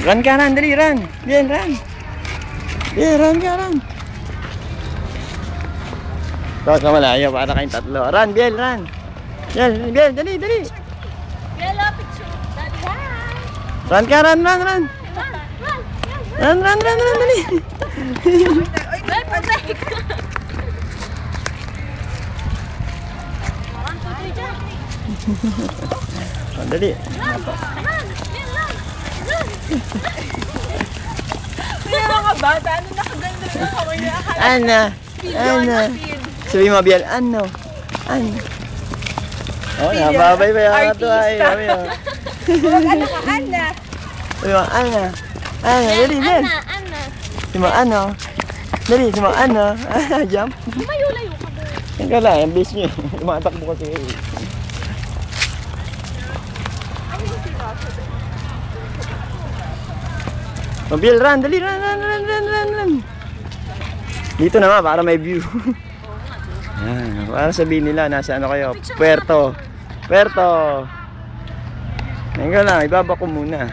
Run ka, run, dali, run. Biel, run. Biel, run ka, run. Tapos na malayo para kayong tatlo. Run, Biel, run. Biel, Biel, dali, dali. Biel, picture. Dali. Run ka, run, run, run. Run, run, run, run, dali. Biel, putek. 1, 2, 3, Oh, dali. run, run, Biel, run, run. May mga bata, ano nakaganda na kamay niya. Ana, Ana. Sabi mo, Biel, ano? Ano? Oh, nababay ba yung ito ay? Sabi mo. Ano ka, Ana? Sabi mo, Ana. Ana, dali, Biel. Ana. Sabi mo, ano? Dali, sabi mo, ano? Jump. Lumayo-layo ka doon. Yan ka lang, yung base nyo. Tumatakbo kasi. Oh, Biel, run, dali, run, run, run, run, run, run. Dito naman, para may view. Yan, para sabihin nila, nasa ano kayo? Puerto. Puerto. Yan ka lang, ibaba ko muna.